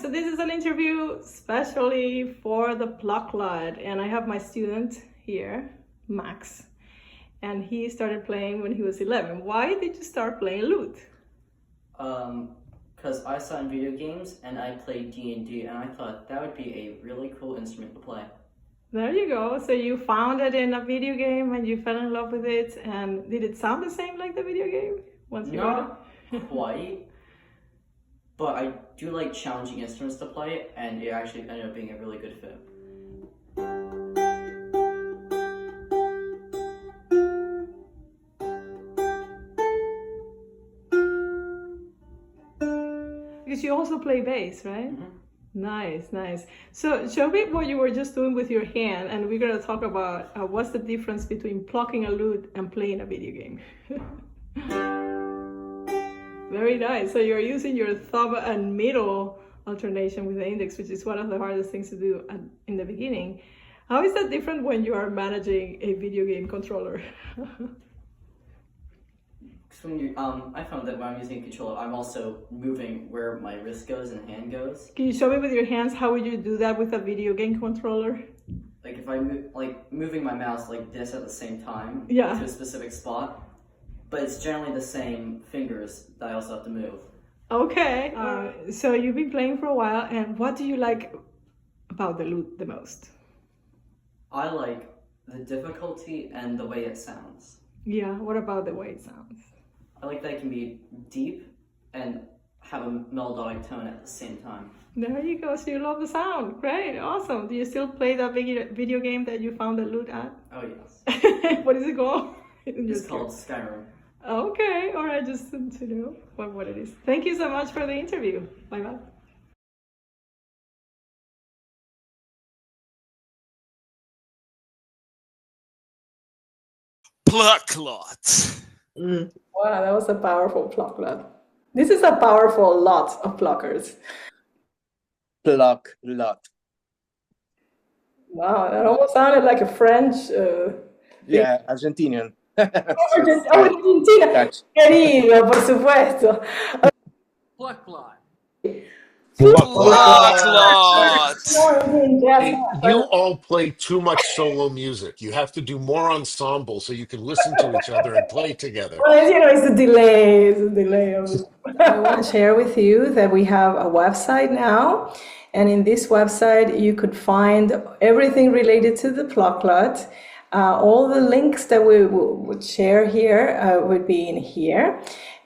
so this is an interview especially for the Pluck Lot, and I have my student here, Max, and he started playing when he was 11. Why did you start playing lute? Because I saw in video games and I played D&D, and I thought that would be a really cool instrument to play. There you go. So you found it in a video game and you fell in love with it, and did it sound the same like the video game once you got it? Not quite, but I do like challenging instruments to play, and it actually ended up being a really good fit. Because you also play bass, right? Mm-hmm. Nice, nice. So show me what you were just doing with your hand, and we're going to talk about what's the difference between plucking a lute and playing a video game. Very nice. So you're using your thumb and middle alternation with the index, which is one of the hardest things to do in the beginning. How is that different when you are managing a video game controller? When you, I found that when I'm using a controller, I'm also moving where my wrist goes and hand goes. Can you show me with your hands how would you do that with a video game controller? Like if I moving my mouse like this at the same time Yeah. to a specific spot, but it's generally the same fingers that I also have to move. Okay. So you've been playing for a while, and what do you like about the lute the most? I like the difficulty and the way it sounds. Yeah. What about the way it sounds? I like that it can be deep and have a melodic tone at the same time. There you go. So you love the sound. Great. Awesome. Do you still play that video game that you found the lute at? Oh, yes. What is it called? It's called Skyrim. Okay. All right. Just to know what it is. Thank you so much for the interview. Bye-bye. Pluck Lot. Wow, that was a powerful pluck lot. This is a powerful lot of pluckers. Pluck Lot. Wow, that almost sounded like a French. Yeah, Argentinian. Argentina. Dutch. Querido, por supuesto. Pluck Lot. Pluck Lot. Hey, you all play too much solo music. You have to do more ensemble so you can listen to each other and play together. Well, it's a delay. It's a delay. I want to share with you that we have a website now. And in this website, you could find everything related to the Pluck Lot. All the links that we would share here would be in here.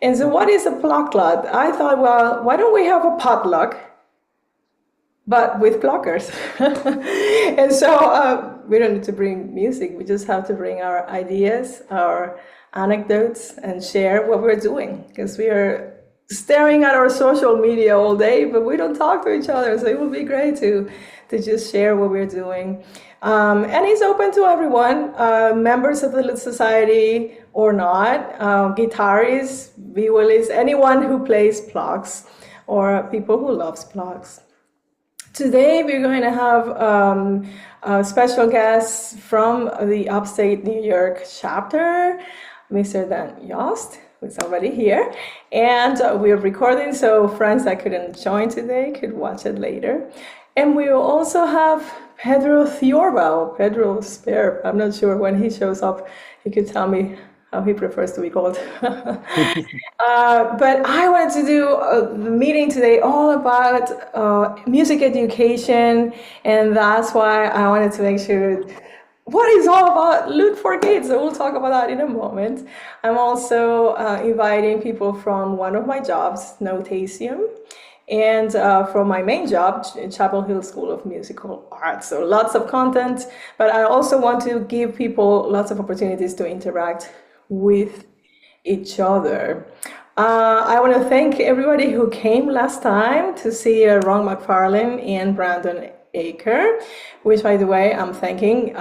And so what is a Pluck Lot? I thought, well, why don't we have a potluck, but with pluckers? And so we don't need to bring music. We just have to bring our ideas, our anecdotes, and share what we're doing. Because we are staring at our social media all day, but we don't talk to each other. So it would be great to just share what we're doing. And it's open to everyone, members of the Lute Society or not, guitarists, violists, anyone who plays plucks or people who loves plucks. Today we're going to have a special guest from the Upstate New York chapter, Mr. Yost, who's already here. And we're recording, so friends that couldn't join today could watch it later. And we will also have Pedro Pedro Sperb. I'm not sure when he shows up, he could tell me how he prefers to be called. But I wanted to do the meeting today all about music education, and that's why I wanted to make sure what is all about lute for kids. So we'll talk about that in a moment. I'm also inviting people from one of my jobs, Notasium, and from my main job, Chapel Hill School of Musical Arts. So lots of content, but I also want to give people lots of opportunities to interact with each other. I want to thank everybody who came last time to see Ron McFarlane and Brandon Aker, which, by the way, I'm thanking.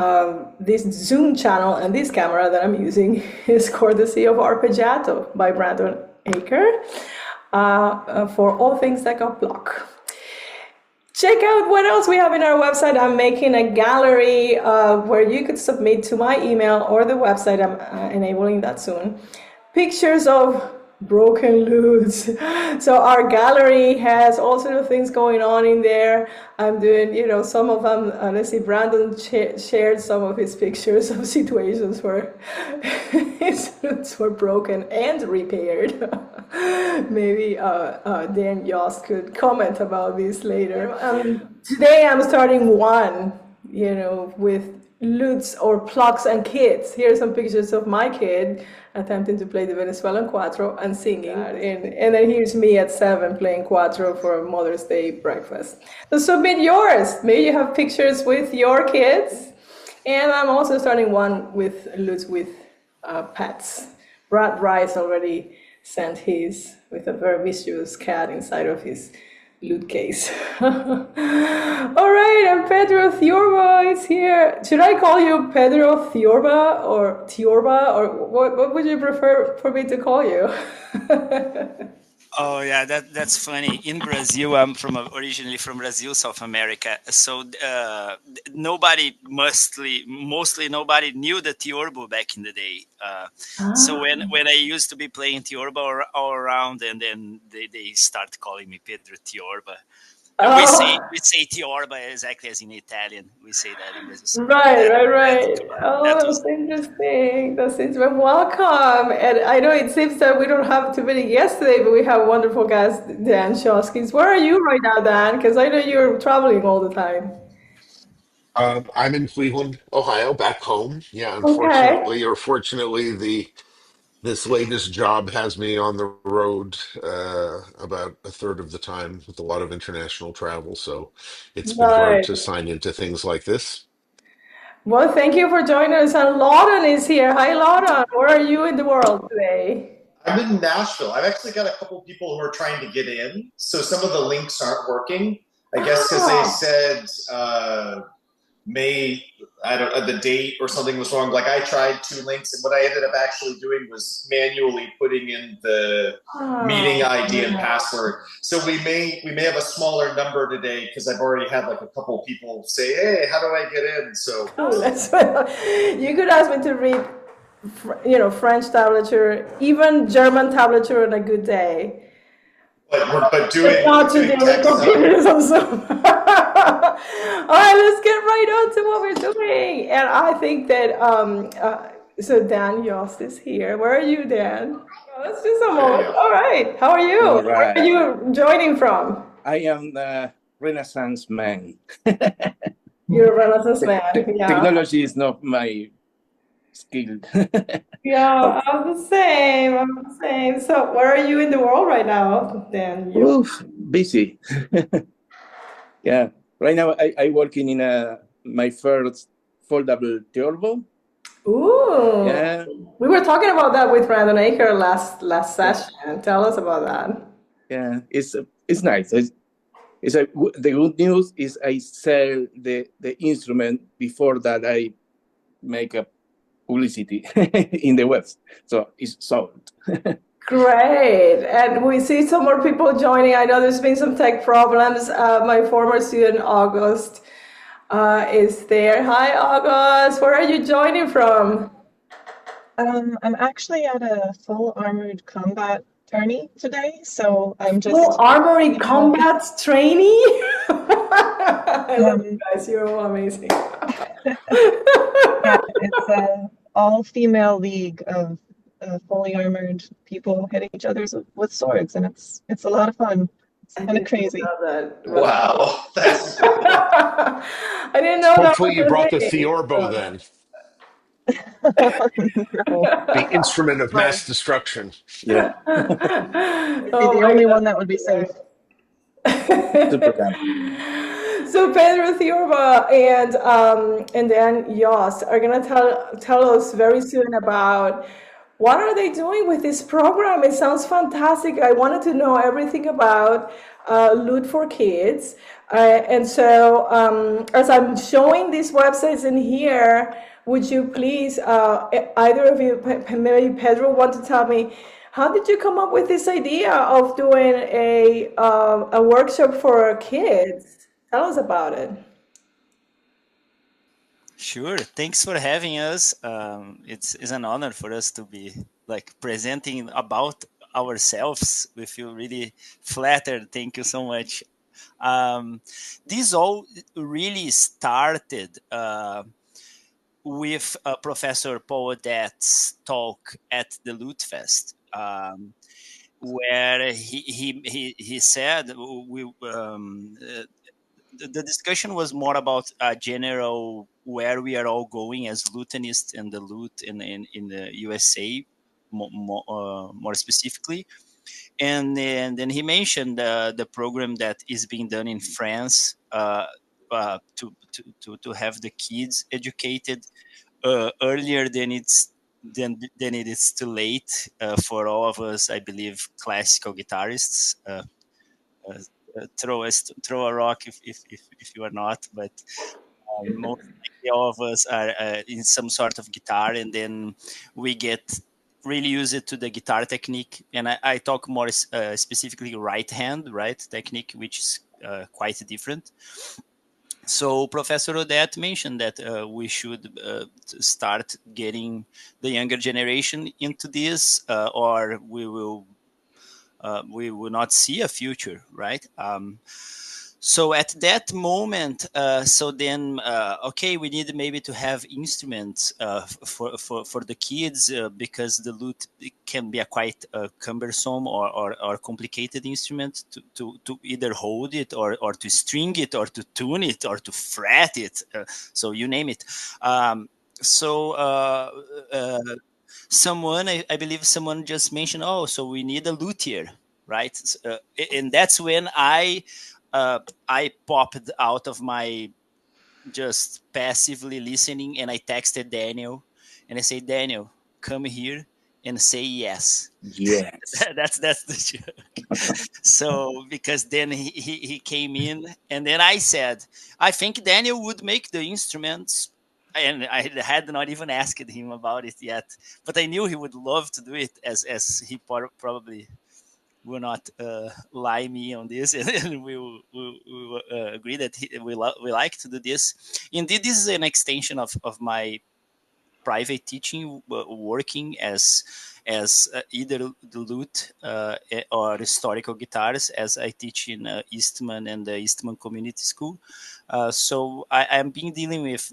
This Zoom channel and this camera that I'm using is courtesy of Arpeggiato by Brandon Aker. For all things that got blocked. Check out what else we have in our website. I'm making a gallery where you could submit to my email or the website. I'm enabling that soon. Pictures of broken lutes. So our gallery has all sorts of things going on in there. I'm doing, some of them. Let's see, Brandon shared some of his pictures of situations where his lutes were broken and repaired. Maybe Dan Yost could comment about this later. Today I'm starting one, with lutes or plucks and kids. Here are some pictures of my kid attempting to play the Venezuelan cuatro and singing. And then here's me at 7 playing cuatro for Mother's Day breakfast. So submit yours. Maybe you have pictures with your kids. And I'm also starting one with lutes with pets. Brad Rice already sent his with a very vicious cat inside of his loot case. All right, and Pedro Thiorba is here. Should I call you Pedro Thiorba or Tiorba, or what would you prefer for me to call you? Oh yeah, that's funny. In Brazil, I'm originally from Brazil, South America. So mostly nobody knew the Tiorbo back in the day. So when I used to be playing Tiorba all around, and then they start calling me Pedro Tiorba. And we say Tiorba exactly as in Italian. We say that in Brazil. Right. That's interesting. Welcome. And I know it seems that we don't have too many guests today, but we have wonderful guest, Dan Shoskins. Where are you right now, Dan? Because I know you're traveling all the time. I'm in Cleveland, Ohio, back home. Yeah, Okay. unfortunately or fortunately, this latest job has me on the road about a third of the time with a lot of international travel. So it's been hard Nice. to sign into things like this. Well, thank you for joining us. And Lauren is here. Hi, Lauren. Where are you in the world today? I'm in Nashville. I've actually got a couple people who are trying to get in, so some of the links aren't working. I guess because they said the date or something was wrong. Like I tried 2 links, and what I ended up actually doing was manually putting in the meeting ID and password. So we may have a smaller number today because I've already had like a couple people say, "Hey, how do I get in?" So you could ask me to read, French tablature, even German tablature on a good day. But doing not to doing deal with text computers on Zoom. All right, let's get right on to what we're doing. And I think that so Dan Yost is here. Where are you, Dan? Let's do some more. All right, how are you? All right. Where are you joining from? I am the Renaissance man. You're a Renaissance man. Yeah. Technology is not my skill. Yeah, I'm the same. So where are you in the world right now, Dan? Oof, busy. Yeah. Right now I working in my first foldable turbo. Ooh. Yeah. We were talking about that with Brandon Aker last session. Yeah. Tell us about that. Yeah, it's nice. The good news is I sell the instrument before that I make a publicity in the web, so it's sold. Great, and we see some more people joining. I know there's been some tech problems. My former student August is there. Hi, August. Where are you joining from? I'm actually at a full armored combat tourney today, so I'm just full armored combat trainee. I love you guys. You're all amazing. Yeah, it's an all-female league of fully armored people hitting each other with swords, and it's a lot of fun. It's kind of crazy. Wow, that's I didn't know that. Hopefully you brought the Theorbo then. No. The instrument of mass destruction. Yeah. It'd be the only one that would be safe. So Pedro Thiorba and Dan Yost are gonna tell us very soon about what are they doing with this program. It sounds fantastic. I wanted to know everything about Loot for Kids, and so as I'm showing these websites in here, would you please, either of you, maybe Pedro, want to tell me, how did you come up with this idea of doing a workshop for kids? Tell us about it. Sure. Thanks for having us. It's an honor for us to be like presenting about ourselves. We feel really flattered. Thank you so much. This all really started with Professor Paul Odette's talk at the Lute Fest, where he said the discussion was more about general where we are all going as lutenists and the lute in the USA, more specifically. And then he mentioned the program that is being done in France to have the kids educated earlier than it is too late for all of us, I believe, classical guitarists. Throw a rock if you are not, but most likely all of us are in some sort of guitar, and then we get really used to the guitar technique. And I talk more specifically right hand technique, which is quite different. So Professor Odette mentioned that we should start getting the younger generation into this, or we will not see a future, right? So at that moment, okay, we need maybe to have instruments for the kids because the lute can be a quite cumbersome or complicated instrument to either hold it or to string it or to tune it or to fret it. So you name it. I believe someone just mentioned, oh, so we need a luthier, right? And that's when I popped out of my just passively listening, and I texted Daniel, and I say, Daniel, come here and say yes. Yes. that's the joke. So because then he came in, and then I said, I think Daniel would make the instruments. And I had not even asked him about it yet, but I knew he would love to do it, as he probably will not lie me on this, and we will agree that we like to do this. Indeed, this is an extension of my private teaching, working as either the lute or historical guitars, as I teach in Eastman and the Eastman Community School. So I'm been dealing with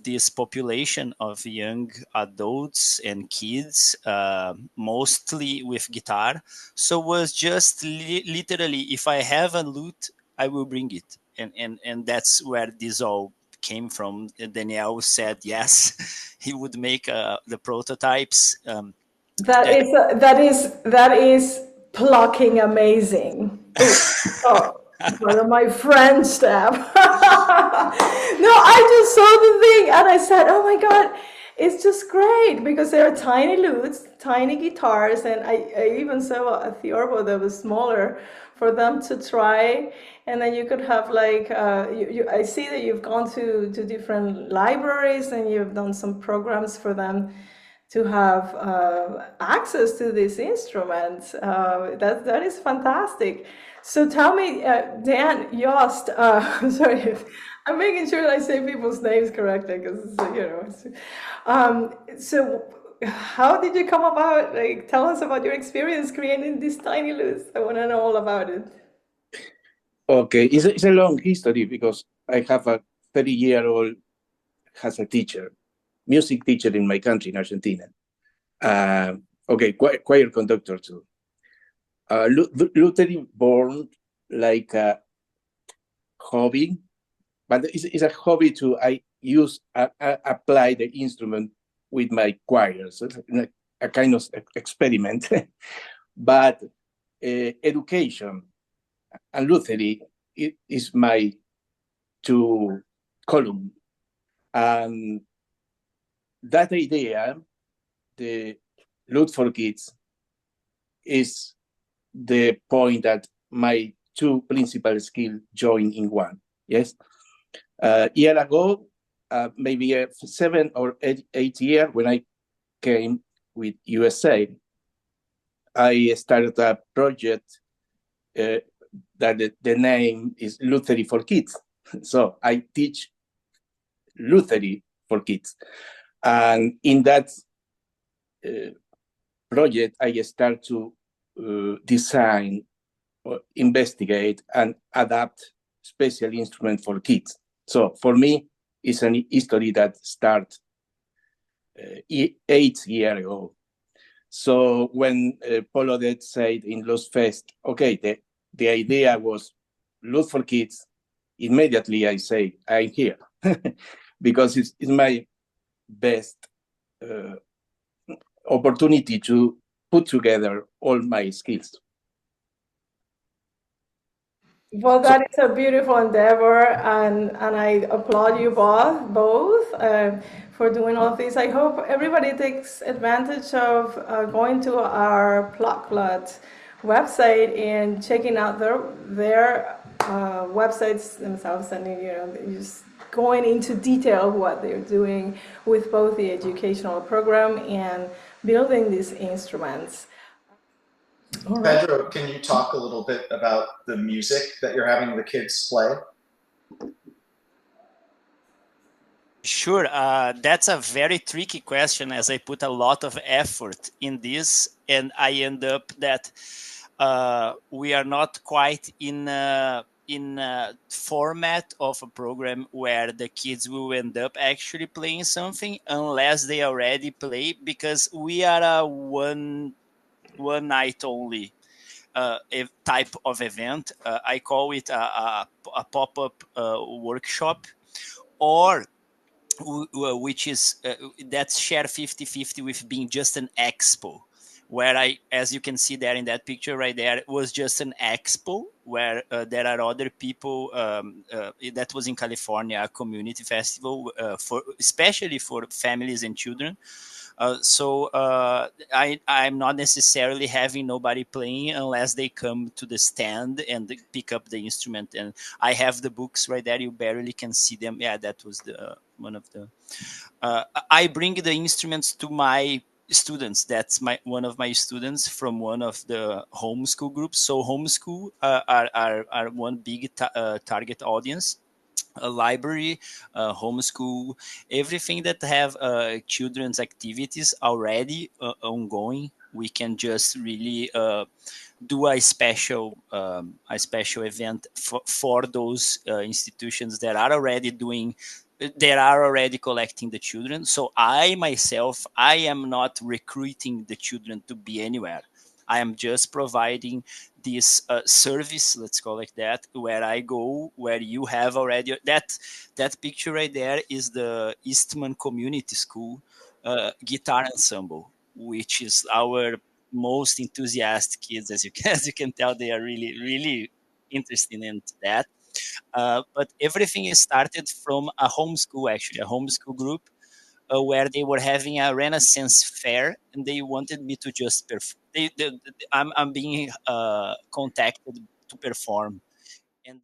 this population of young adults and kids, mostly with guitar. So was just literally, if I have a lute, I will bring it, and that's where this all came from. Daniel said yes, he would make the prototypes. That is plucking amazing. Oh, pardon my French step. No, I just saw the thing and I said, oh my God, it's just great because they are tiny lutes, tiny guitars, and I even saw a theorbo that was smaller for them to try. And then you could have like, I see that you've gone to different libraries and you've done some programs for them to have access to these instruments. That is fantastic. So tell me, Dan, Yost, sorry, I'm making sure that I say people's names correctly because, so how did you come about, like, tell us about your experience creating these tiny lutes. I want to know all about it. Okay, it's a long history because I have a 30-year-old as a teacher, music teacher in my country, in Argentina. Okay, choir conductor too. Luthier born like a hobby, but it's a hobby to apply the instrument with my choirs. So it's a kind of experiment. But education and lutherie is my two column. And that idea, the lute for kids, is the point that my two principal skills join in one. Yes. Year ago, maybe 7 or 8 years, when I came with USA, I started a project that the name is Lutherie for Kids. So I teach Lutherie for kids. And in that project, I start to design, investigate, and adapt special instruments for kids. So for me, it's an history that starts 8 years ago. So when Paul Odette said in Lost Fest, okay, the idea was look for kids, immediately I say, I'm here. Because it's my best opportunity to put together all my skills. Well, that is a beautiful endeavor, and I applaud you both for doing all of this. I hope everybody takes advantage of going to our Pluck Lot website and checking out their websites themselves, and just going into detail what they're doing with both the educational program and building these instruments. Pedro, can you talk a little bit about the music that you're having the kids play? Sure. That's a very tricky question, as I put a lot of effort in this, and I end up that we are not quite in a format of a program where the kids will end up actually playing something unless they already play, because we are a one night only type of event. I call it a pop-up workshop, or which is that's shared 50-50 with being just an expo, where as you can see there in that picture right there, it was just an expo where there are other people. That was in California, a community festival especially for families and children. So I'm not necessarily having nobody playing unless they come to the stand and pick up the instrument. And I have the books right there. You barely can see them. Yeah, that was one of the. I bring the instruments to my students. That's one of my students from one of the homeschool groups. So homeschool are one big target audience. A library, homeschool, everything that have children's activities already ongoing. We can just really do a special event for those institutions that are already collecting the children. So I myself, I am not recruiting the children to be anywhere. I am just providing this service, let's call it that, where I go, where you have already that picture right there is the Eastman Community School guitar ensemble, which is our most enthusiastic kids. As you can tell, they are really interested in that. But everything is started from a homeschool group. Where they were having a Renaissance fair, and they wanted me to just perform. I'm being contacted to perform, and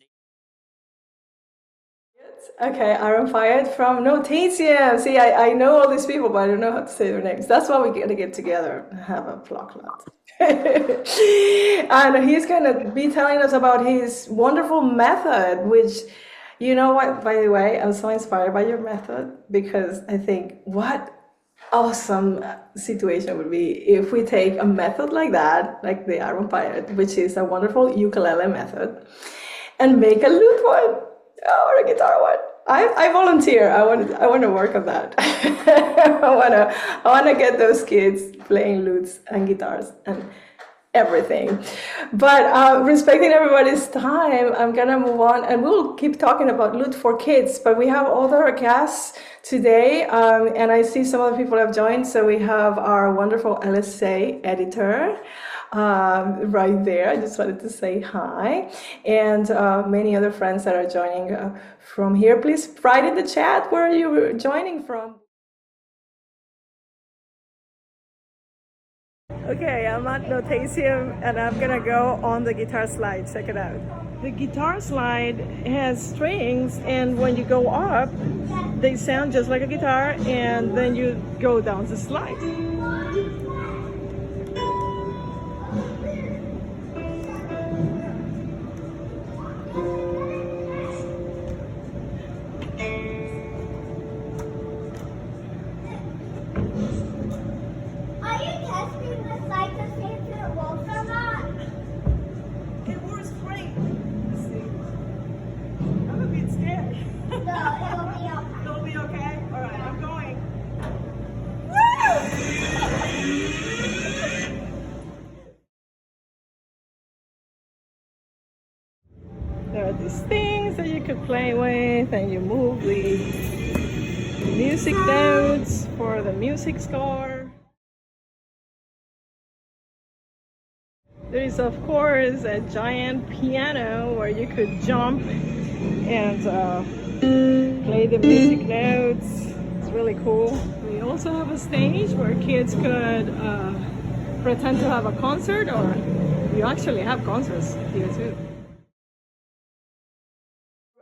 Okay, Aaron Fired from Notasium. See, I know all these people, but I don't know how to say their names. That's why we got to get together and have a Pluck Lot. And he's going to be telling us about his wonderful method, which, you know what, by the way, I'm so inspired by your method, because I think what awesome situation would be if we take a method like that, like the Aaron Fired, which is a wonderful ukulele method, and make a lute one. Or a guitar one. I volunteer. I want to work on that. I want to get those kids playing lutes and guitars and everything. But respecting everybody's time, I'm gonna move on, and we'll keep talking about lute for kids. But we have other guests today, and I see some of the people have joined. So we have our wonderful LSA editor. Right there. I just wanted to say hi, and many other friends that are joining from here. Please write in the chat where you're joining from. Okay, I'm at Notasium, and I'm gonna go on the guitar slide. Check it out. The guitar slide has strings, and when you go up, they sound just like a guitar, and then you go down the slide. these things that you could play with, and you move the music notes for the music score. There is, of course, a giant piano where you could jump and play the music notes. It's really cool. We also have a stage where kids could pretend to have a concert, or you actually have concerts here too.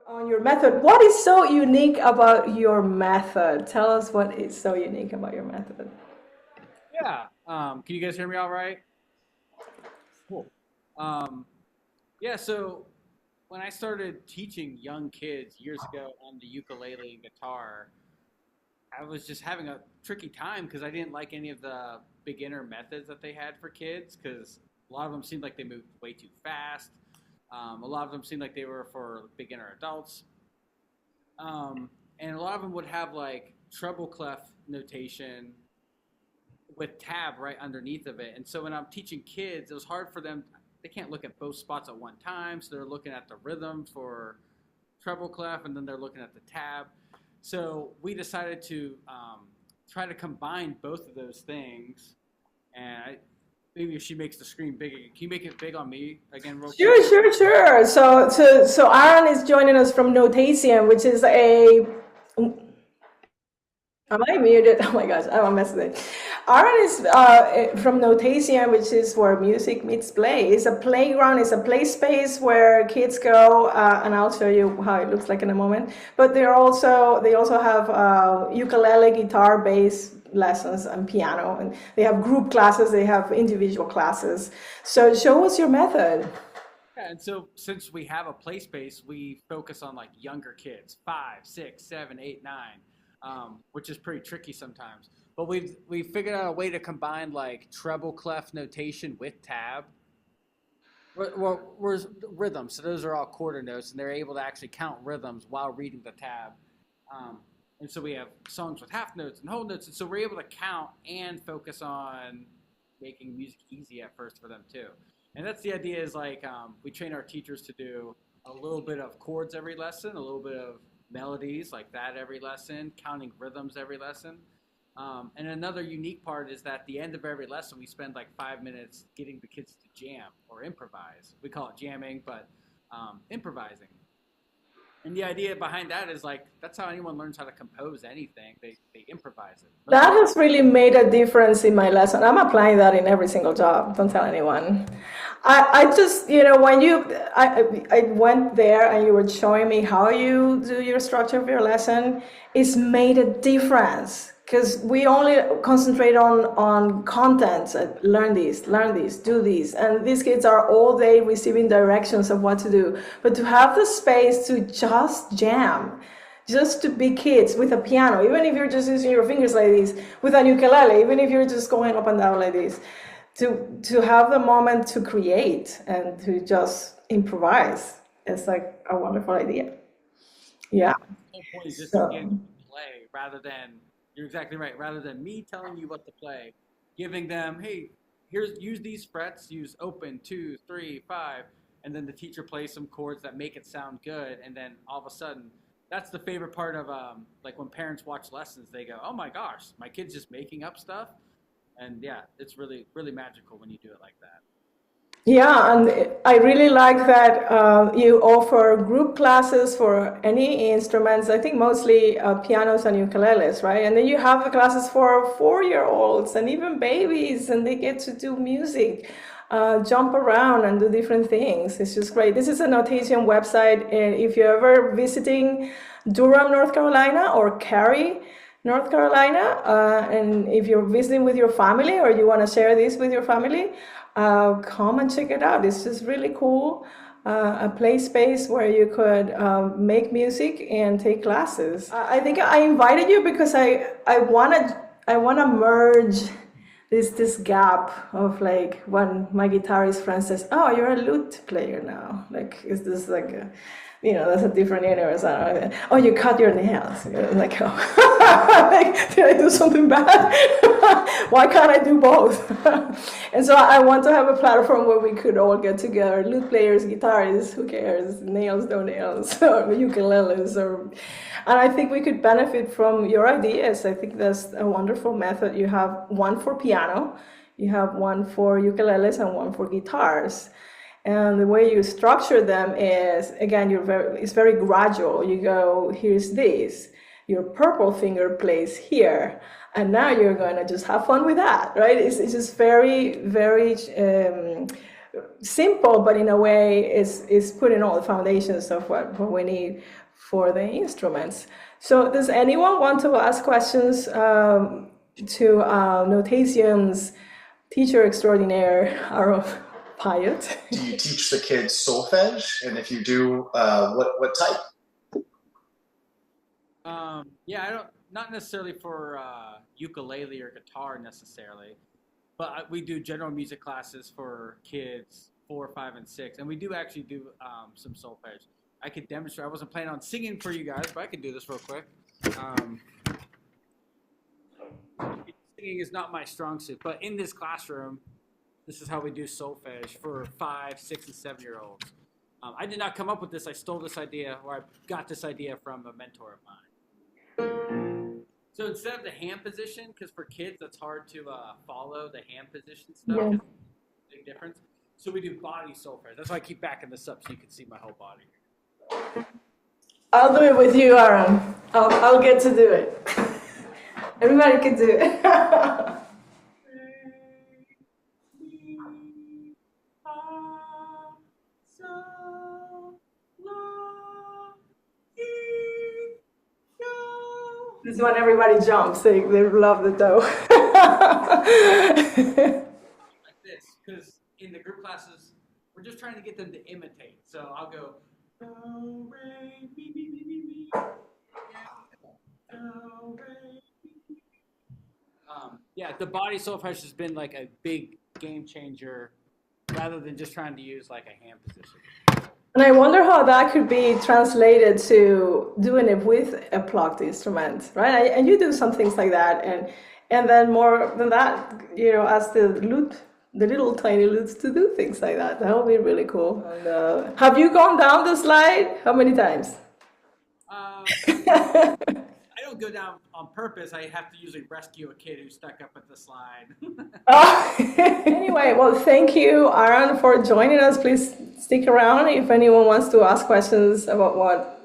On your method, what is so unique about your method? Tell us what is so unique about your method. Yeah. Can you guys hear me all right? Cool. Yeah, so when I started teaching young kids years ago on the ukulele and guitar, I was just having a tricky time because I didn't like any of the beginner methods that they had for kids, because a lot of them seemed like they moved way too fast. A lot of them seemed like they were for beginner adults. And a lot of them would have like treble clef notation with tab right underneath of it. And so when I'm teaching kids, it was hard for them. They can't look at both spots at one time. So they're looking at the rhythm for treble clef, and then they're looking at the tab. So we decided to try to combine both of those things. And maybe if she makes the screen bigger, can you make it big on me again real quick? Sure. So Aaron is joining us from Notasium, which is a... Am I muted? Oh my gosh, I'm a mess with it. Aaron is from Notasium, which is where music meets play. It's a playground, it's a play space where kids go, and I'll show you how it looks like in a moment. But they also have ukulele, guitar, bass lessons, and piano. And they have group classes, they have individual classes. So show us your method. Yeah, and so since we have a play space, we focus on like younger kids, 5, 6, 7, 8, 9. Which is pretty tricky sometimes. But we've figured out a way to combine like treble clef notation with tab. Well, rhythms. So those are all quarter notes, and they're able to actually count rhythms while reading the tab. And so we have songs with half notes and whole notes, and so we're able to count and focus on making music easy at first for them too. And that's the idea, is like we train our teachers to do a little bit of chords every lesson, a little bit of melodies like that every lesson, counting rhythms every lesson. And another unique part is that at the end of every lesson, we spend like 5 minutes getting the kids to jam or improvise. We call it jamming, but improvising. And the idea behind that is like, that's how anyone learns how to compose anything. They improvise it. That has really made a difference in my lesson. I'm applying that in every single job. Don't tell anyone. I just, when I went there and you were showing me how you do your structure of your lesson, it's made a difference. Because we only concentrate on content, learn this, do this. And these kids are all day receiving directions of what to do. But to have the space to just jam, just to be kids with a piano, even if you're just using your fingers like this, with a ukulele, even if you're just going up and down like this, to have the moment to create and to just improvise, it's like a wonderful idea. Yeah. The whole point is just to get to play rather than... You're exactly right. Rather than me telling you what to play, giving them, hey, use these frets, use open, 2, 3, 5, and then the teacher plays some chords that make it sound good, and then all of a sudden, that's the favorite part of like when parents watch lessons, they go, oh my gosh, my kid's just making up stuff, and yeah, it's really, really magical when you do it like that. Yeah, and I really like that you offer group classes for any instruments. I think mostly pianos and ukuleles, right? And then you have the classes for 4-year-olds and even babies, and they get to do music, jump around and do different things. It's just great. This is a Notasium website, and if you're ever visiting Durham, North Carolina, or Cary, North Carolina, and if you're visiting with your family or you want to share this with your family, come and check it out. It's just really cool. A play space where you could make music and take classes. I think I invited you because I wanna merge this gap of like when my guitarist friend says, "Oh, you're a lute player now." Like, is this like that's a different universe? I don't know. Oh, you cut your nails. You're like, oh. Like, did I do something bad? Why can't I do both? And so I want to have a platform where we could all get together, lute players, guitarists, who cares, nails, no nails, or ukuleles, and I think we could benefit from your ideas. I think that's a wonderful method. You have one for piano, you have one for ukuleles, and one for guitars. And the way you structure them is, again, it's very gradual. You go, here's this, your purple finger plays here, and now you're going to just have fun with that, right? It's just very, very simple, but in a way, it's putting all the foundations of what we need for the instruments. So does anyone want to ask questions to Notasium's teacher extraordinaire, Aaron Pyatt? Do you teach the kids solfege? And if you do, what type? Yeah, I don't, not necessarily for ukulele or guitar necessarily, but we do general music classes for kids 4, 5, and 6, and we do actually do some solfege. I could demonstrate. I wasn't planning on singing for you guys, but I could do this real quick. Singing is not my strong suit, but in this classroom, this is how we do solfege for 5, 6, and 7-year-olds. I did not come up with this. I stole this idea, or I got this idea from a mentor of mine. So instead of the hand position, because for kids that's hard to follow the hand position stuff, Yeah. Big difference. So we do body solfege. That's why I keep backing this up so you can see my whole body. I'll do it with you, Aaron. I'll get to do it. Everybody can do it. This is when everybody jumps. They love the dough. Like this, because in the group classes, we're just trying to get them to imitate. So I'll go, do, re, mi, mi, mi, mi, mi. Do, re, mi, mi. Yeah, the body solfege has been like a big game changer rather than just trying to use like a hand position. And I wonder how that could be translated to doing it with a plucked instrument, right? And you do some things like that, and then more than that, ask the little tiny lutes to do things like that. That would be really cool. And, have you gone down the slide? How many times? I don't go down on purpose. I have to usually rescue a kid who's stuck up at the slide. Anyway, well, thank you, Aaron, for joining us. Please stick around if anyone wants to ask questions about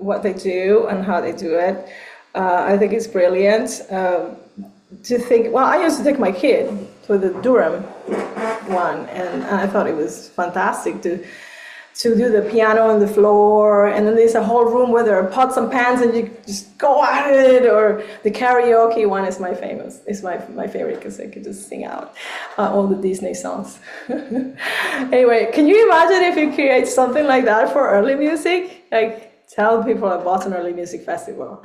what they do and how they do it. I think it's brilliant to think. Well, I used to take my kid to the Durham one, and I thought it was fantastic to do the piano on the floor, and then there's a whole room where there are pots and pans and you just go at it, or the karaoke one is my favorite because I could just sing out all the Disney songs. Anyway, can you imagine if you create something like that for early music? Like, tell people at Boston Early Music Festival.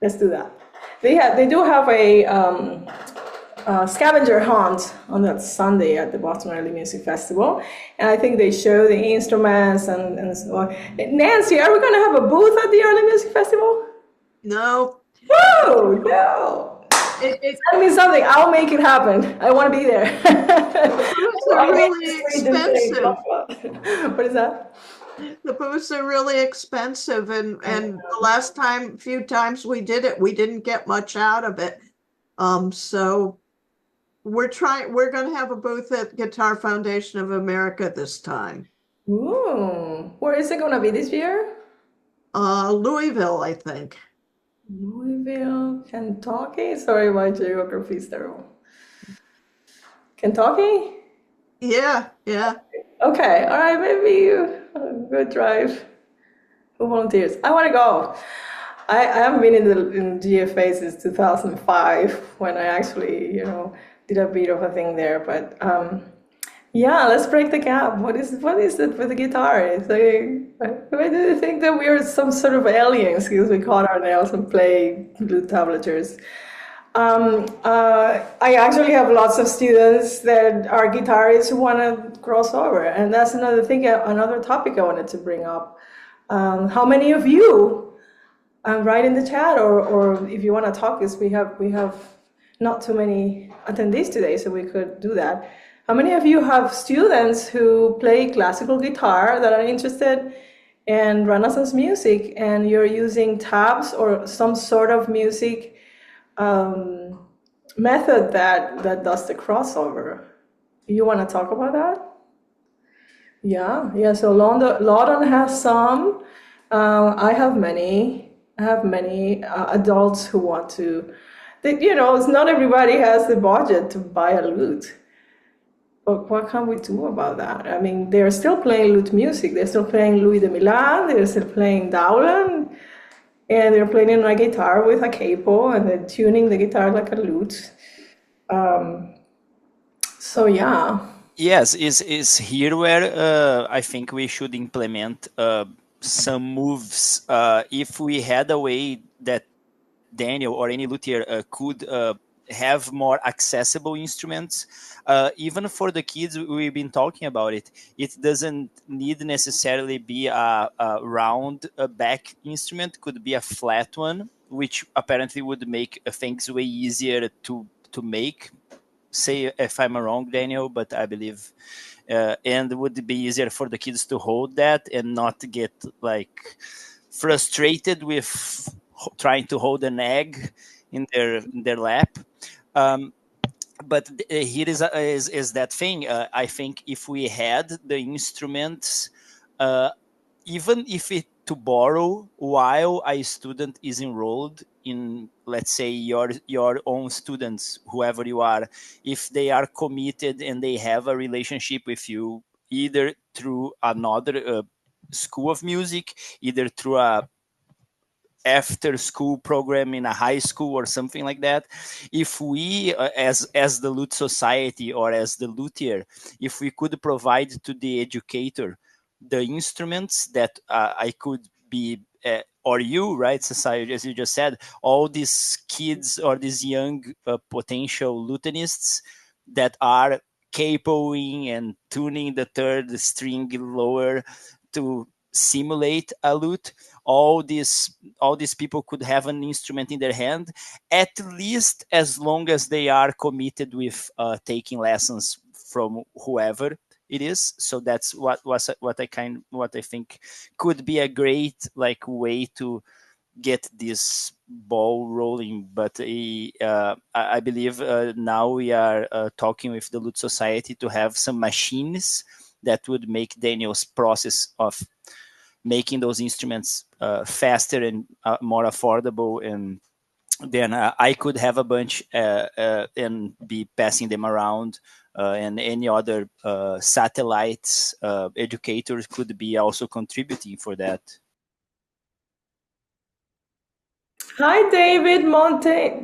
Let's do that. They do have a scavenger hunt on that Sunday at the Boston Early Music Festival, and I think they show the instruments and so on. Nancy, are we going to have a booth at the Early Music Festival? No. Oh, no. Tell me something. I'll make it happen. I want to be there. Booths are really expensive. What is that? The booths are really expensive, and the few times we did it, we didn't get much out of it. So we're going to have a booth at Guitar Foundation of America this time. Ooh, where is it going to be this year? Louisville, I think. Louisville, Kentucky? Sorry, my geography is terrible. Kentucky? Yeah. Okay, all right, maybe a good drive. Who volunteers? I want to go. I haven't been in GFA since 2005 when I actually, did a bit of a thing there. But yeah, let's break the gap. What is it with the guitar? It's like, why do you think that we are some sort of aliens because we cut our nails and play blue tablatures? I actually have lots of students that are guitarists who want to cross over, and that's another topic I wanted to bring up. How many of you write in the chat, or if you want to talk, because we have not too many attendees today, so we could do that. How many of you have students who play classical guitar that are interested in Renaissance music, and you're using tabs or some sort of music method that does the crossover? You want to talk about that? Yeah. So London has some. I have many. Adults who want to. It's not everybody has the budget to buy a lute. But what can we do about that? I mean, they're still playing lute music. They're still playing Louis de Milan. They're still playing Dowland. And they're playing a guitar with a capo, and they're tuning the guitar like a lute. So yeah. Yes, is here where I think we should implement some moves. If we had a way that Daniel or any luthier could have more accessible instruments, even for the kids, we've been talking about it. It doesn't need necessarily be a round back instrument. Could be a flat one, which apparently would make things way easier to make. Say if I'm wrong, Daniel, but I believe, and would be easier for the kids to hold that and not get like frustrated with trying to hold an egg in their lap. But here is that thing. I think if we had the instruments, even if it to borrow while a student is enrolled in, let's say, your own students, whoever you are, if they are committed and they have a relationship with you, either through another school of music, either through a after school program in a high school or something like that, if we as the lute society or as the luthier, if we could provide to the educator the instruments that I could be or you, right, society, as you just said, all these kids or these young potential lutenists that are capoing and tuning the third string lower to simulate a lute, all these people could have an instrument in their hand, at least as long as they are committed with taking lessons from whoever it is. So that's what I think could be a great like way to get this ball rolling. But I believe now we are talking with the Lute Society to have some machines that would make Daniel's process of making those instruments faster and more affordable, and then I could have a bunch and be passing them around, and any other satellites educators could be also contributing for that. Hi, David Montagny.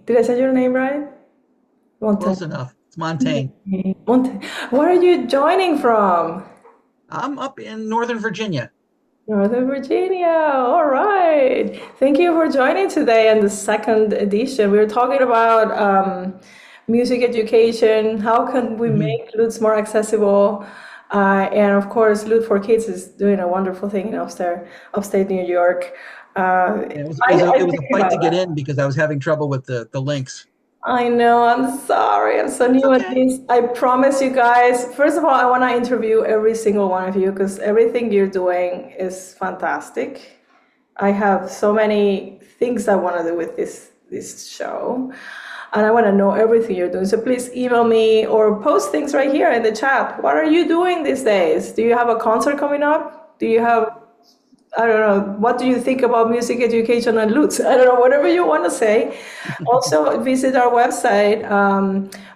Did I say your name right? Close enough. It's Montaigne. Where are you joining from? I'm up in Northern Virginia. Northern Virginia. All right. Thank you for joining today in the second edition. We were talking about music education. How can we make lutes more accessible? And of course, Lute for Kids is doing a wonderful thing in upstate New York. It was a fight to get in because I was having trouble with the links. I know, I'm sorry, I'm so new at this. I promise you guys, first of all, I want to interview every single one of you because everything you're doing is fantastic. I have so many things I want to do with this show, and I want to know everything you're doing. So please email me or post things right here in the chat. What are you doing these days? Do you have a concert coming up? Do you have, I don't know, what do you think about music education and lutes? I don't know, whatever you want to say. Also, visit our website.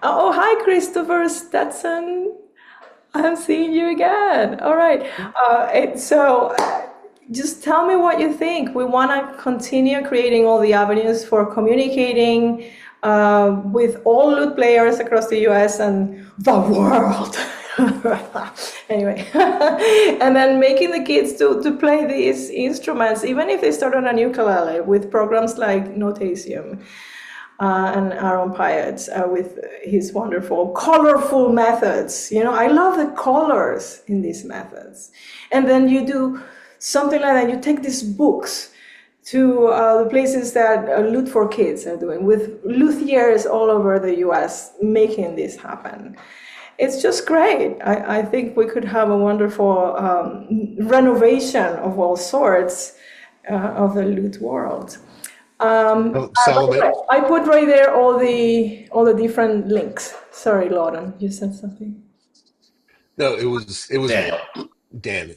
Oh, hi, Christopher Stetson. I'm seeing you again. All right. So just tell me what you think. We want to continue creating all the avenues for communicating with all lute players across the US and the world. Anyway, and then making the kids to play these instruments, even if they start on a ukulele, with programs like Notasium and Aaron Pyatt with his wonderful, colorful methods. You know, I love the colors in these methods. And then you do something like that. You take these books to the places that Lute for Kids are doing, with luthiers all over the US making this happen. It's just great. I think we could have a wonderful renovation of all sorts of the lute world. Salome, I put right there all the different links. Sorry, Lauren, you said something. no, it was Daniel. Dan.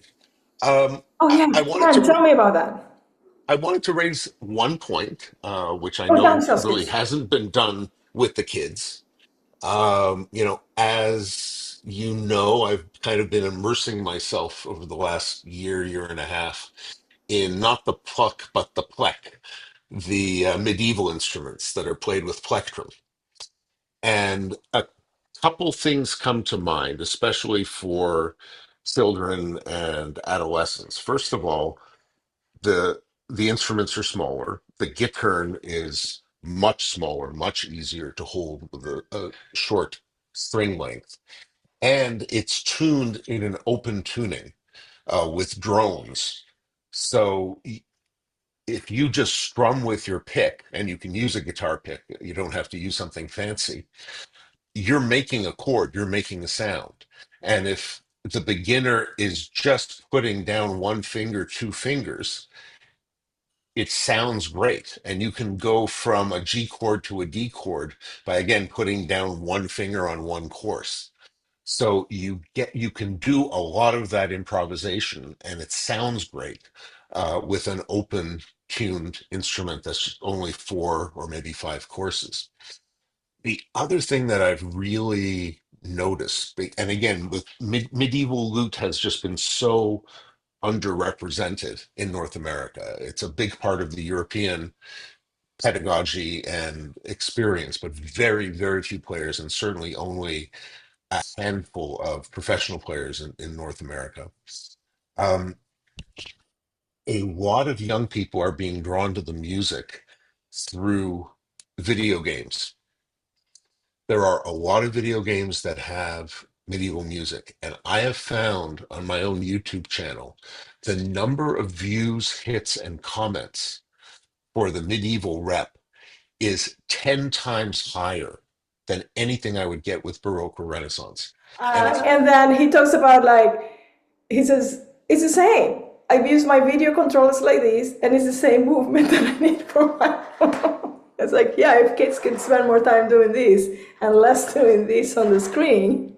Oh yeah, I wanted Dan, to tell me about that. raise one point, which I Oh, Dan, know just really please. hasn't been done with the kids. As you know, I've kind of been immersing myself over the last year and a half in not the pluck, but the plek, the medieval instruments that are played with plectrum. And a couple things come to mind, especially for children and adolescents. First of all, the instruments are smaller. The gittern is much smaller, much easier to hold with a short string length, and it's tuned in an open tuning with drones. So if you just strum with your pick, and you can use a guitar pick, you don't have to use something fancy. You're making a chord, you're making a sound. And if the beginner is just putting down one finger, two fingers, it sounds great. And you can go from a G chord to a D chord by, again, putting down one finger on one course. So you can do a lot of that improvisation, and it sounds great with an open tuned instrument that's only four or maybe five courses. The other thing that I've really noticed, and again, with medieval lute has just been so underrepresented in North America. It's a big part of the European pedagogy and experience, but very, very few players, and certainly only a handful of professional players in North America. A lot of young people are being drawn to the music through video games. There are a lot of video games that have medieval music, and I have found on my own YouTube channel the number of views, hits, and comments for the medieval rep is 10 times higher than anything I would get with Baroque or Renaissance. And it's And then he talks about he says, it's the same. I've used my video controllers like this, and it's the same movement that I need for my phone. It's like, yeah, if kids could spend more time doing this and less doing this on the screen,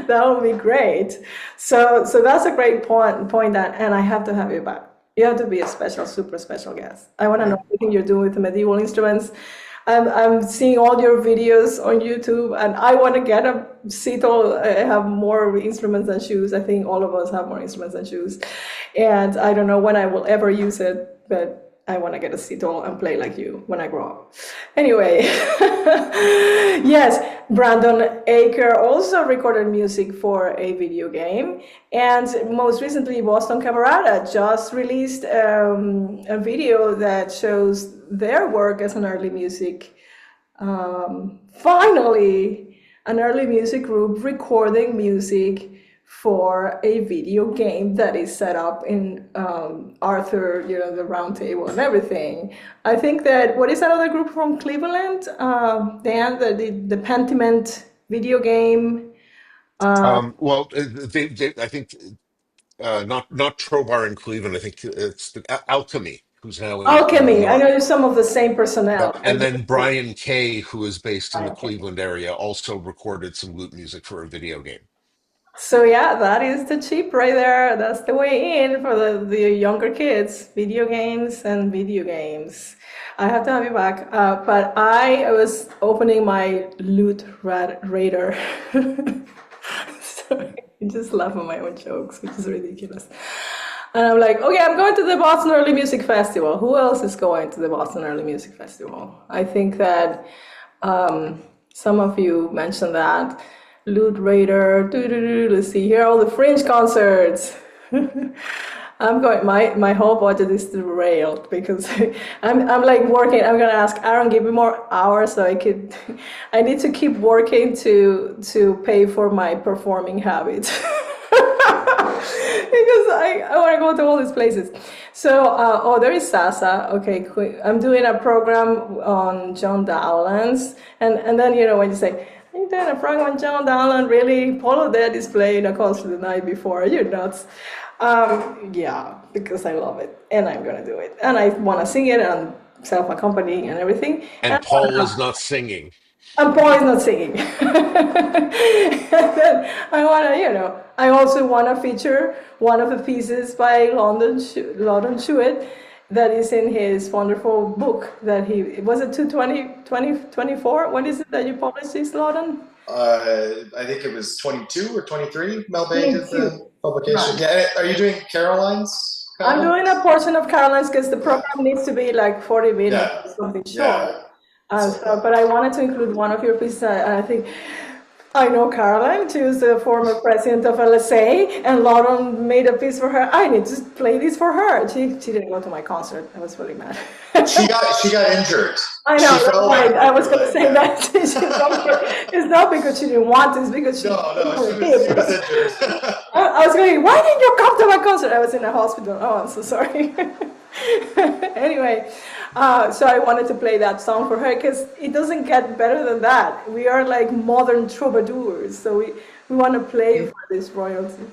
that would be great. So that's a great point that, and I have to have you back. You have to be a super special guest. I want to know everything you're doing with the medieval instruments. I'm seeing all your videos on YouTube, and I want to get a Cito. I have more instruments than shoes. I think all of us have more instruments than shoes. And I don't know when I will ever use it, but I want to get a Cito and play like you when I grow up. Anyway, yes, Brandon Aker also recorded music for a video game. And most recently, Boston Camerata just released a video that shows their work as an early music. Finally, an early music group recording music for a video game that is set up in Arthur, the round table and everything. I think that, what is that other group from Cleveland? Dan, the Pentiment video game. well, I think not Trobar in Cleveland. I think it's Alchemy, who's now in New Alchemy. I know York. there's some of the same personnel. Yep. And then Brian Kay, who is based in the Cleveland area, also recorded some lute music for a video game. So yeah, that is the chip right there. That's the way in for the younger kids. Video games and video games. I have to have you back. But I was opening my Lute Radar. Sorry, I just laugh at my own jokes, which is ridiculous. And I'm like, okay, I'm going to the Boston Early Music Festival. Who else is going to the Boston Early Music Festival? I think that some of you mentioned that. Lute Radar, let's see, here are all the Fringe concerts. I'm going, my whole budget is derailed because I'm like working. I'm gonna ask Aaron, give me more hours so I need to keep working to pay for my performing habits. because I want to go to all these places. So, there is SaSa. Okay, I'm doing a program on John Dowland's, and then when you say, "You doing a program on John Dowland?" Really, Polo Dead is playing a concert the night before. You're nuts. Yeah, because I love it, and I'm gonna do it, and I want to sing it and self-accompanying and everything. And Paul is not singing. And Paul is not singing. And then I also want to feature one of the pieces by London Schuett that is in his wonderful book that was it 2024? What is it that you published this, Lawton? I think it was 22 or 23. Mel Bay did the publication. Right. Yeah, are you doing Caroline's? I'm doing a portion of Caroline's because the program needs to be like 40 minutes or something short. But I wanted to include one of your pieces, and I think I know Caroline. She was the former president of LSA, and Lauren made a piece for her. I need to play this for her. She didn't go to my concert. I was really mad. She got injured. I know. Right. I was going to say that. It's not because she didn't want it. It's because she was injured. I was going, why didn't you come to my concert? I was in a hospital. Oh, I'm so sorry. Anyway. So I wanted to play that song for her because it doesn't get better than that. We are like modern troubadours, so we want to play for this royalty.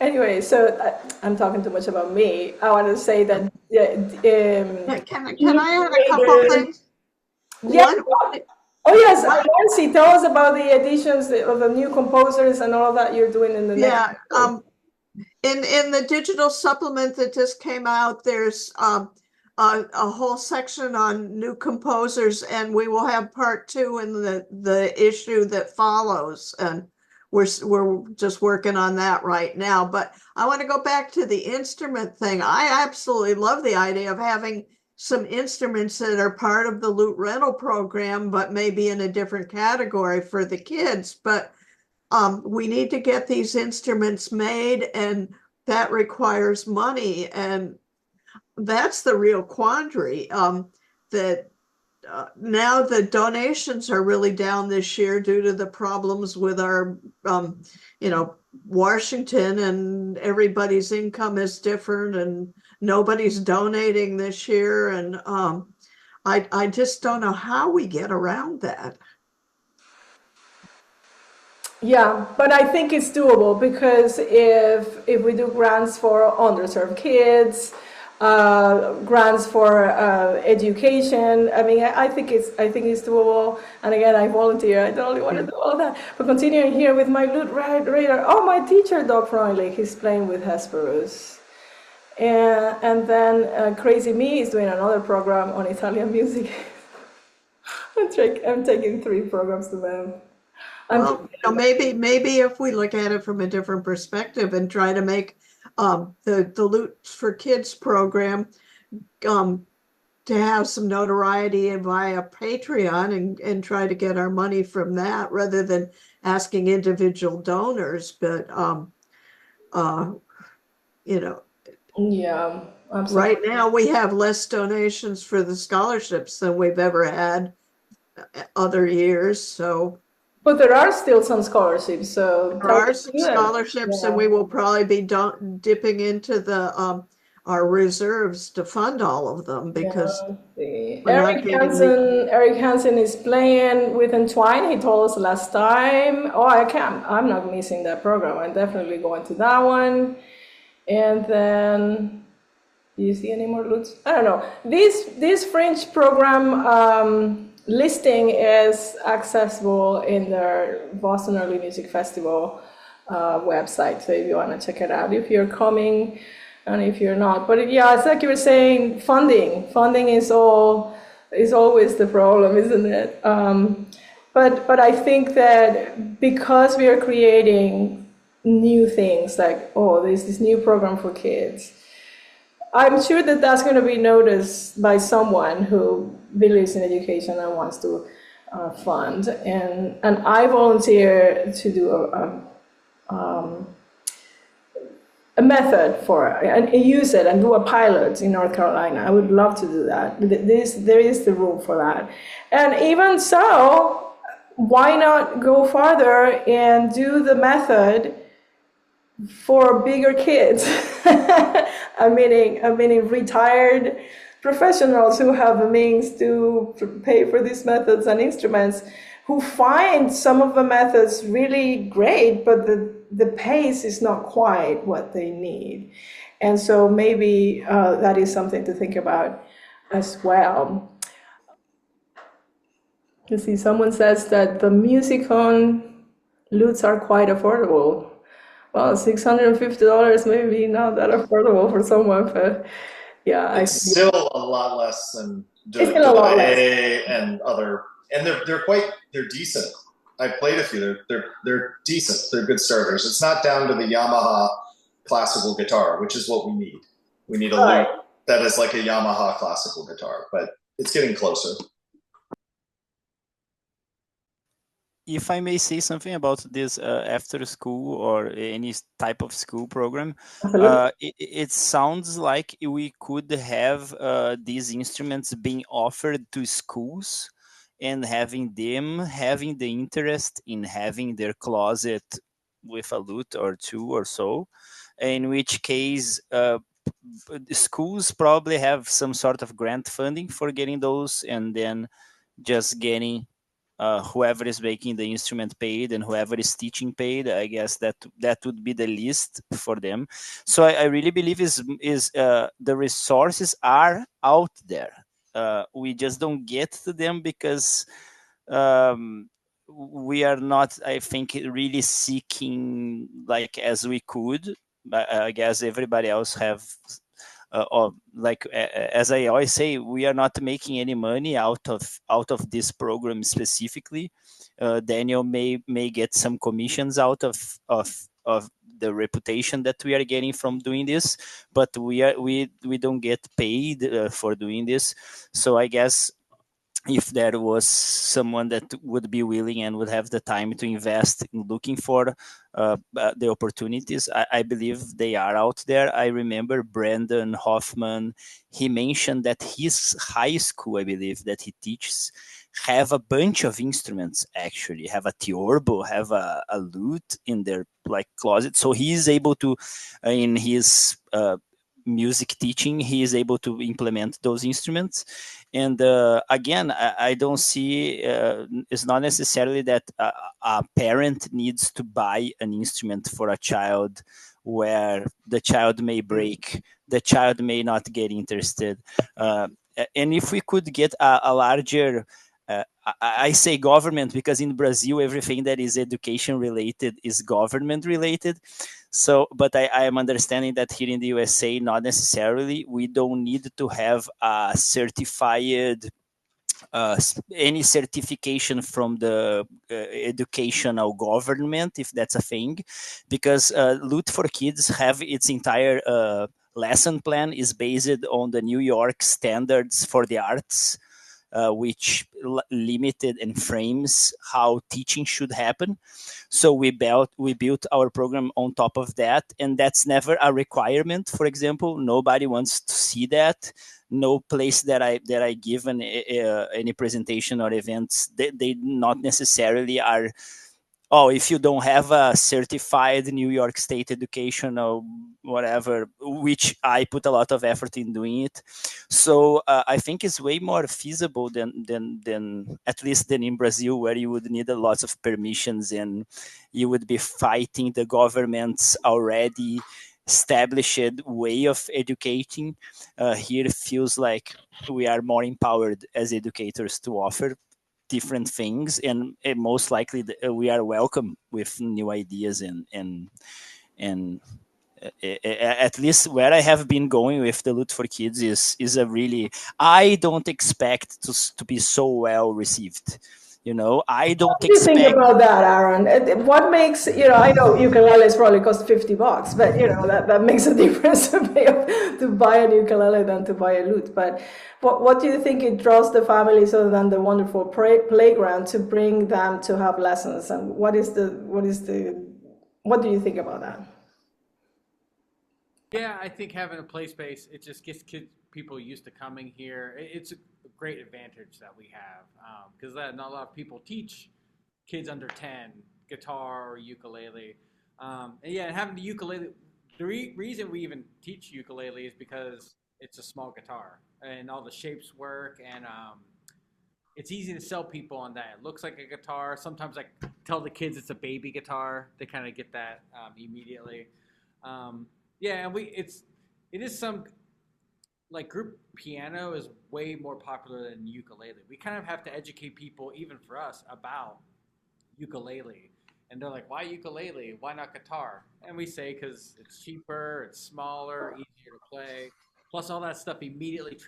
Anyway, so I'm talking too much about me. I want to say that. Can I add a couple things? Yeah. Oh yes, Nancy, tell us about the editions of the new composers and all of that you're doing in the next. Yeah. In the digital supplement that just came out, there's a whole section on new composers, and we will have part 2 in the issue that follows, and we're just working on that right now. But I want to go back to the instrument thing. I absolutely love the idea of having some instruments that are part of the lute rental program, but maybe in a different category for the kids. But we need to get these instruments made, and that requires money, and that's the real quandary. That now the donations are really down this year due to the problems with our, Washington, and everybody's income is different, and nobody's donating this year, and I just don't know how we get around that. Yeah, but I think it's doable because if we do grants for underserved kids, grants for education. I mean, I think it's doable. And again, I volunteer. I don't really want to do all that. But continuing here with my lute radar. Oh, my teacher, Doc Freundlich, he's playing with Hesperus. And then Crazy Me is doing another program on Italian music. I'm taking 3 programs to them. Well, maybe if we look at it from a different perspective and try to make the Lute for Kids program to have some notoriety via Patreon and try to get our money from that rather than asking individual donors. But yeah, absolutely. Right now we have less donations for the scholarships than we've ever had other years. So. But there are still some scholarships. So there are some scholarships, and we will probably be dipping into the our reserves to fund all of them because Eric Hansen is playing with Entwine. He told us last time. Oh, I'm not missing that program. I'm definitely going to that one. And then, do you see any more lutes? I don't know. This French program. Listing is accessible in their Boston Early Music Festival website. So if you want to check it out, if you're coming and if you're not. But yeah, it's like you were saying, funding is always the problem, isn't it? But I think that because we are creating new things, like, there's this new program for kids, I'm sure that that's going to be noticed by someone who believes in education and wants to fund. And I volunteer to do a method for and use it and do a pilot in North Carolina. I would love to do that. There is the room for that. And even so, why not go farther and do the method for bigger kids. I mean retired professionals who have the means to pay for these methods and instruments, who find some of the methods really great, but the pace is not quite what they need. And so maybe that is something to think about as well. You see, someone says that the Musicon lutes are quite affordable. Well, $650 maybe not that affordable for someone, but yeah, I It's think still a lot less than it's still a lot less. and other, and they're decent. I played a few. They're decent. They're good starters. It's not down to the Yamaha classical guitar, which is what we need. We need a lute that is like a Yamaha classical guitar, but it's getting closer. If I may say something about this after school or any type of school program, it sounds like we could have these instruments being offered to schools and having them having the interest in having their closet with a lute or two or so, in which case schools probably have some sort of grant funding for getting those, and then just getting whoever is making the instrument paid and whoever is teaching paid. I guess that would be the least for them. So I really believe is the resources are out there. We just don't get to them because we are not, I think, really seeking like as we could. I guess everybody else have like as I always say, we are not making any money out of this program specifically. Daniel may get some commissions out of the reputation that we are getting from doing this, but we don't get paid for doing this. So I guess if there was someone that would be willing and would have the time to invest in looking for the opportunities, I believe they are out there. I remember Brandon Hoffman, he mentioned that his high school, I believe, that he teaches, have a bunch of instruments, actually have a theorbo, have a lute in their like closet. So he is able to, in his music teaching, he is able to implement those instruments. And again, I don't see it's not necessarily that a parent needs to buy an instrument for a child where the child may break, the child may not get interested. And if we could get a larger I say government because in Brazil everything that is education related is government related. So, but I am understanding that here in the USA, not necessarily. We don't need to have a certified any certification from the educational government, if that's a thing, because Lute for Kids have its entire lesson plan is based on the New York standards for the arts, which limited and frames how teaching should happen. So we built our program on top of that, and that's never a requirement. For example, nobody wants to see that. No place that I give any presentation or events, they not necessarily are. Oh, if you don't have a certified New York State education or whatever, which I put a lot of effort in doing it. So I think it's way more feasible than at least than in Brazil, where you would need a lot of permissions and you would be fighting the government's already established way of educating. Here it feels like we are more empowered as educators to offer different things, and most likely we are welcome with new ideas and at least where I have been going with the Lute for Kids is a really, I don't expect to be so well received. You know, I don't What do you think expect. about that, Aaron? What makes, I know ukuleles probably cost $50, but that makes a difference to buy a ukulele than to buy a lute. But what do you think it draws the families other than the wonderful playground to bring them to have lessons? And what do you think about that? Yeah, I think having a play space, it just gets people used to coming here. It's a great advantage that we have because not a lot of people teach kids under 10 guitar or ukulele. And yeah, having the ukulele. The reason we even teach ukulele is because it's a small guitar and all the shapes work, and it's easy to sell people on that. It looks like a guitar. Sometimes I tell the kids it's a baby guitar. They kind of get that immediately. Yeah, and it is some, like, group piano is way more popular than ukulele. We kind of have to educate people, even for us, about ukulele. And they're like, why ukulele? Why not guitar? And we say, because it's cheaper, it's smaller, easier to play. Plus, all that stuff immediately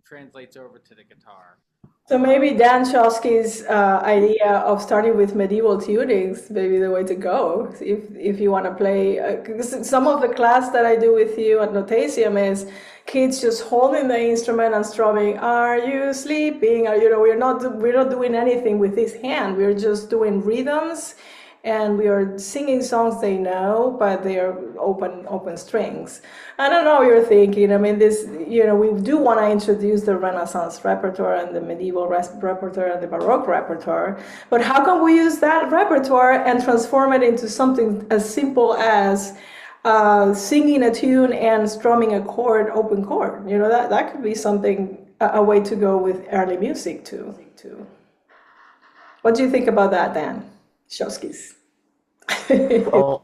translates over to the guitar. So maybe Dan Chosky's idea of starting with medieval tunings may be the way to go. If you want to play, because some of the class that I do with you at Notasium is kids just holding the instrument and strumming. Are you sleeping? We're not doing anything with this hand. We're just doing rhythms, and we are singing songs they know, but they are open strings. I don't know what you're thinking. I mean, we do want to introduce the Renaissance repertoire and the medieval repertoire and the Baroque repertoire, but how can we use that repertoire and transform it into something as simple as singing a tune and strumming a chord, open chord? That could be something, a way to go with early music too. What do you think about that, Dan Shoskis? Oh,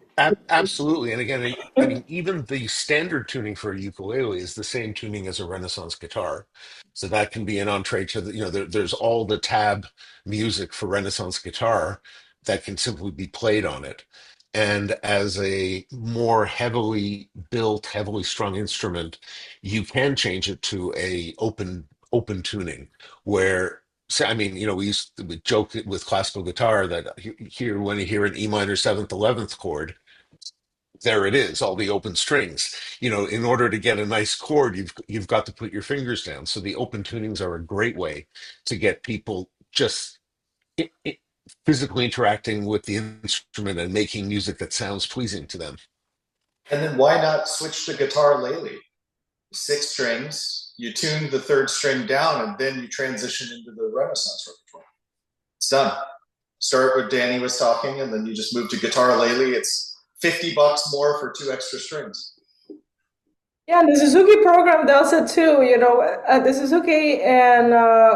absolutely. And again, I mean, even the standard tuning for a ukulele is the same tuning as a Renaissance guitar. So that can be an entree to there's all the tab music for Renaissance guitar that can simply be played on it. And as a more heavily built, heavily strung instrument, you can change it to a open tuning where, so, I mean, we joke with classical guitar that here, when you hear an E minor 7th, 11th chord, there it is, all the open strings. In order to get a nice chord, you've got to put your fingers down. So the open tunings are a great way to get people just physically interacting with the instrument and making music that sounds pleasing to them. And then why not switch to guitar lele? 6 strings, you tune the 3rd string down, and then you transition into the Renaissance repertoire. It's done. Start what Danny was talking, and then you just move to guitar lele. It's $50 more for 2 extra strings. Yeah, and the Suzuki program does it too. The Suzuki, and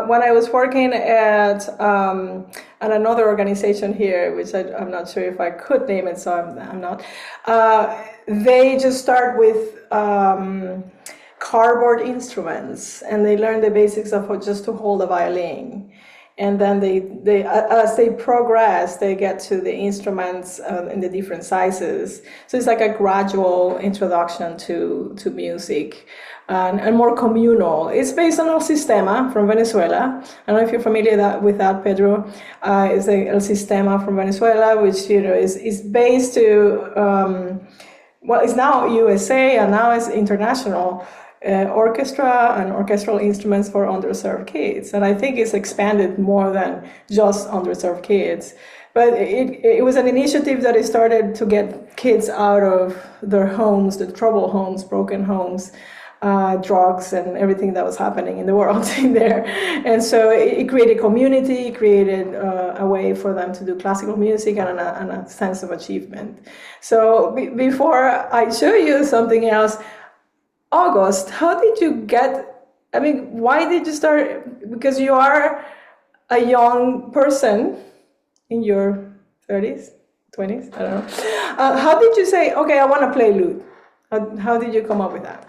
when I was working at another organization here, which I'm not sure if I could name it, so I'm not. They just start with cardboard instruments, and they learn the basics of just to hold a violin. And then they as they progress, they get to the instruments in the different sizes. So it's like a gradual introduction to music, and more communal. It's based on El Sistema from Venezuela. I don't know if you're familiar with that, Pedro. It's the El Sistema from Venezuela, which is based to it's now USA, and now it's international. Orchestra and orchestral instruments for underserved kids. And I think it's expanded more than just underserved kids. But it was an initiative that it started to get kids out of their homes, the troubled homes, broken homes, drugs, and everything that was happening in the world in there. And so it created community, created a way for them to do classical music and a sense of achievement. So before I show you something else, August, how did you why did you start? Because you are a young person in your 30s, 20s, I don't know. How did you say, okay, I want to play lute? How did you come up with that?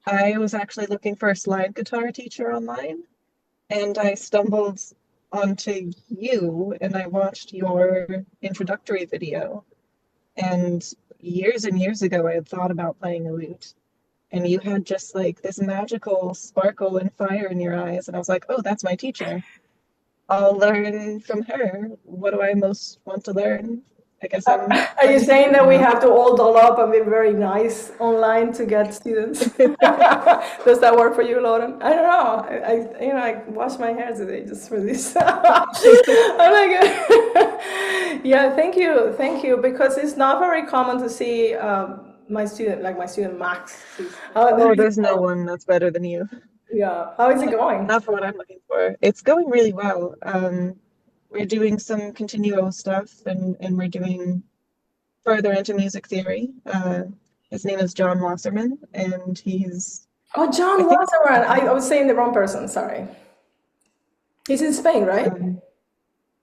I was actually looking for a slide guitar teacher online, and I stumbled onto you, and I watched your introductory video. And years ago, I had thought about playing a lute, and you had just like this magical sparkle and fire in your eyes. And I was like, oh, that's my teacher. I'll learn from her. What do I most want to learn? I guess I'm. Are you saying that we have to all doll up and be very nice online to get students? Does that work for you, Lauren? I don't know. I washed my hair today just for this. Oh my God. Yeah, thank you, because it's not very common to see my student Max. Oh, there's no one that's better than you. Yeah, how is it going? Not for what I'm looking for. It's going really well. we're doing some continuo stuff, and we're doing further into music theory. His name is John Wasserman, and he's Oh, John Wasserman. I was saying the wrong person. Sorry. He's in Spain, right?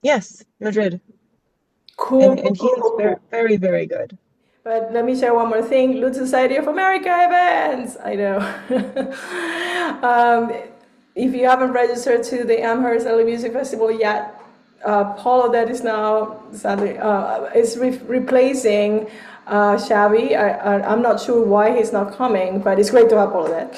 Yes, Madrid. Cool. And he is very, very, very good. But let me share one more thing. Lute Society of America events. I know. If you haven't registered to the Amherst LA Music Festival yet, Paul Odette is now sadly replacing Xavi. I'm not sure why he's not coming, but it's great to have Paul Odette.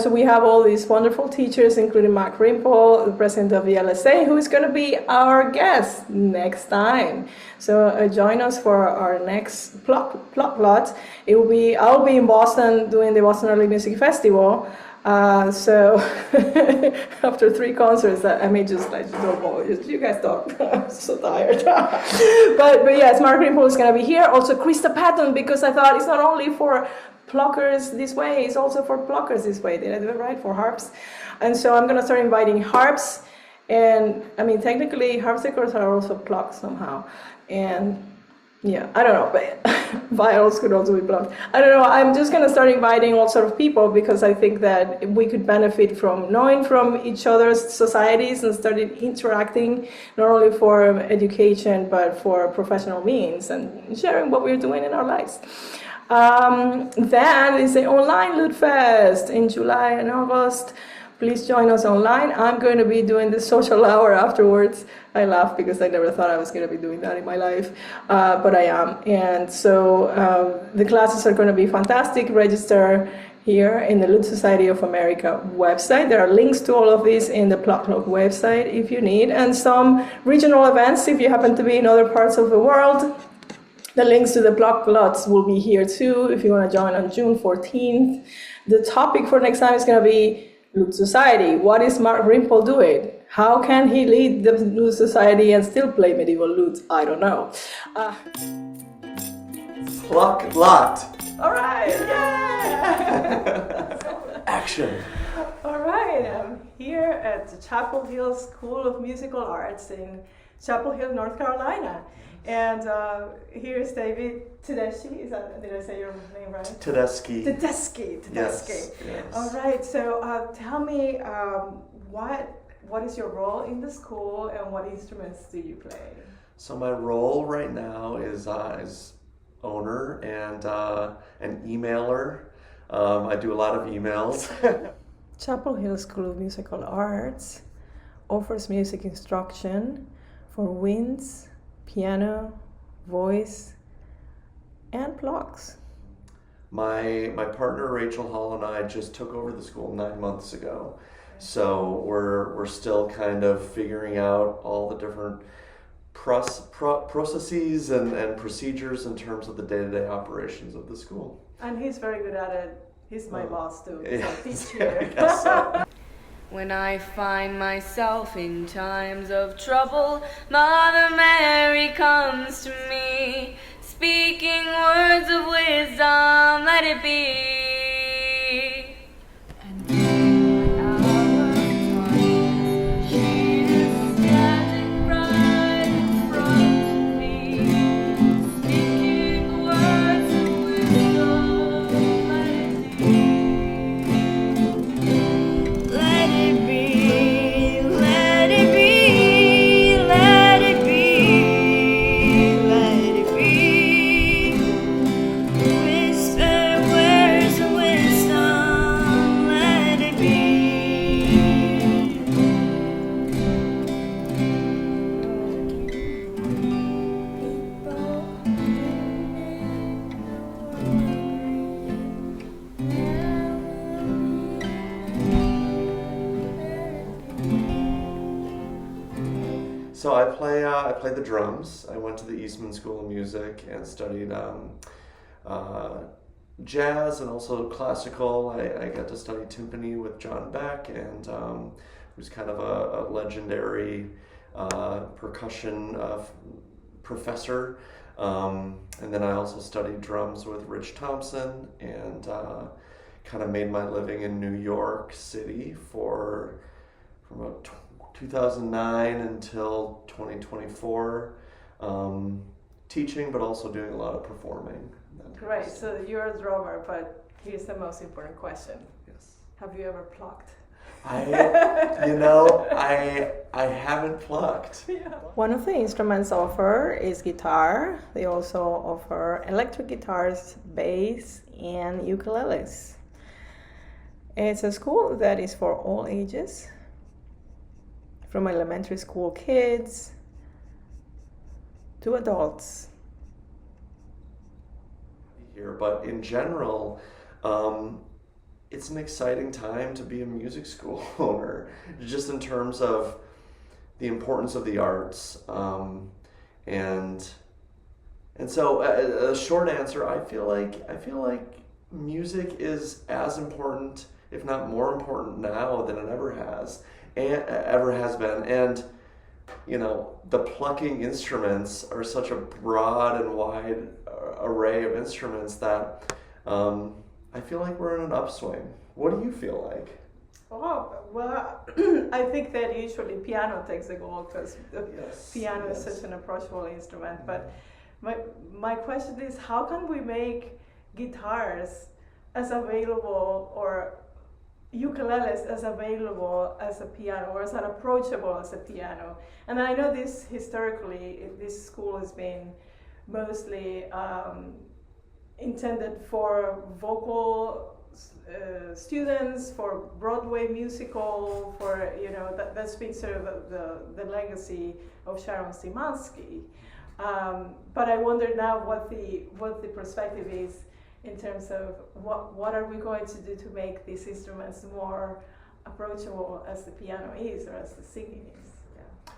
So we have all these wonderful teachers, including Mark Rimple, the president of the LSA, who is going to be our guest next time. So join us for our next Pluck Lot. I'll be in Boston doing the Boston Early Music Festival. So after 3 concerts, I may just like you guys talk. I'm so tired. but yes, Mark Rimple is going to be here. Also, Krista Patton, because I thought it's not only for pluckers this way, it's also for pluckers this way. Did I do it right? For harps. And so I'm going to start inviting harps. And I mean, technically, harpsichords are also plucked somehow. And yeah, I don't know, but viols could also be plucked. I don't know, I'm just going to start inviting all sort of people because I think that we could benefit from knowing from each other's societies and starting interacting, not only for education, but for professional means and sharing what we're doing in our lives. Then is the online Lute Fest in July and August. Please join us online. I'm going to be doing the social hour afterwards. I laugh because I never thought I was going to be doing that in my life, but I am. And so the classes are going to be fantastic. Register here in the Lute Society of America website. There are links to all of this in the Pluck Lot website if you need, and some regional events if you happen to be in other parts of the world. The links to the Pluck Lots will be here too if you want to join on June 14th. The topic for next time is going to be Lute Society. What is Mark Rimple doing? How can he lead the Lute Society and still play medieval lutes? I don't know. Pluck Lot. All right, yeah! Action. All right, I'm here at the Chapel Hill School of Musical Arts in Chapel Hill, North Carolina. And here's David Tedeschi. Did I say your name right? Tedeschi. Tedeschi. Yes. All right. So tell me, what is your role in the school, and what instruments do you play? So my role right now is owner and an emailer. I do a lot of emails. Chapel Hill School of Musical Arts offers music instruction for winds, piano, voice, and plucks. My partner Rachel Hall and I just took over the school 9 months ago, so we're still kind of figuring out all the different processes and procedures in terms of the day-to-day operations of the school. And he's very good at it. He's my boss too. Yes, So teach here. I guess so. When I find myself in times of trouble, Mother Mary comes to me, speaking words of wisdom, let it be. And when my hour comes, she is standing right in front of me, speaking words of wisdom, let it be. Let it be, let it be, let it be, let it be. Whisper words of wisdom, let it be. So I play the drums. I went to the Eastman School of Music and studied jazz and also classical. I got to study timpani with John Beck, and who's kind of a legendary percussion professor. And then I also studied drums with Rich Thompson, and kind of made my living in New York City from about 2009 until 2024, teaching, but also doing a lot of performing. Right, so you're a drummer, but here's the most important question. Yes. Have you ever plucked? I haven't plucked. Yeah. One of the instruments offered is guitar. They also offer electric guitars, bass, and ukuleles. It's a school that is for all ages, from elementary school kids to adults. Here, but in general, it's an exciting time to be a music school owner, just in terms of the importance of the arts. And so a short answer, I feel like music is as important, if not more important now than it ever has been. And you know, the plucking instruments are such a broad and wide array of instruments that I feel like we're in an upswing. What do you feel like? Oh, well, I think that usually piano takes the goal because the piano is such an approachable instrument. But my question is, how can we make guitars as available or ukuleles as available as a piano or as approachable as a piano? And I know this historically, this school has been mostly intended for vocal students, for Broadway musical, for, you know, that's been sort of the legacy of Sharon Szymanski. But I wonder now what the perspective is in terms of what are we going to do to make these instruments more approachable as the piano is or as the singing is. Yeah.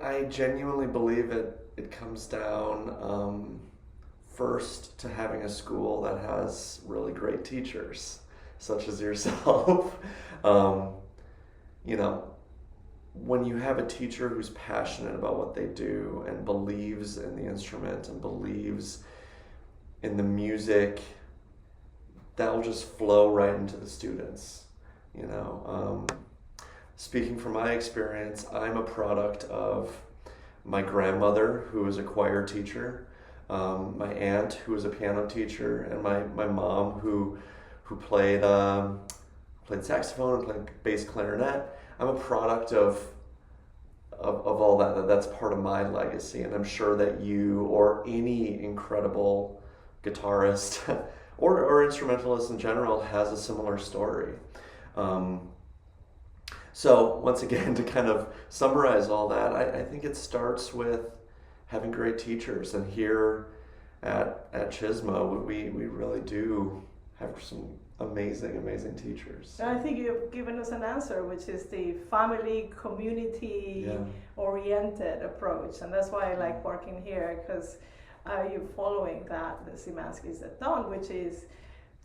I genuinely believe it comes down first to having a school that has really great teachers, such as yourself. You know, when you have a teacher who's passionate about what they do and believes in the instrument and believes in the music, that will just flow right into the students. You know, speaking from my experience, I'm a product of my grandmother, who was a choir teacher, my aunt, who was a piano teacher, and my mom, who played saxophone and played bass clarinet. I'm a product of all that. That's part of my legacy, and I'm sure that you or any incredible guitarist or instrumentalist in general has a similar story. So once again, to kind of summarize all that, I think it starts with having great teachers, and here at CHSMA, we really do have some amazing teachers. I think you've given us an answer, which is the family, community oriented approach, and that's why I like working here, because you're following that the Szymanskis have done, which is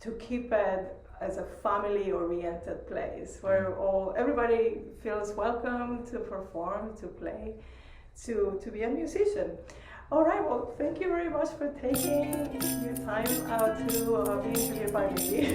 to keep it as a family-oriented place where everybody feels welcome to perform, to play, to be a musician. All right, well, thank you very much for taking your time out to be interviewed by me.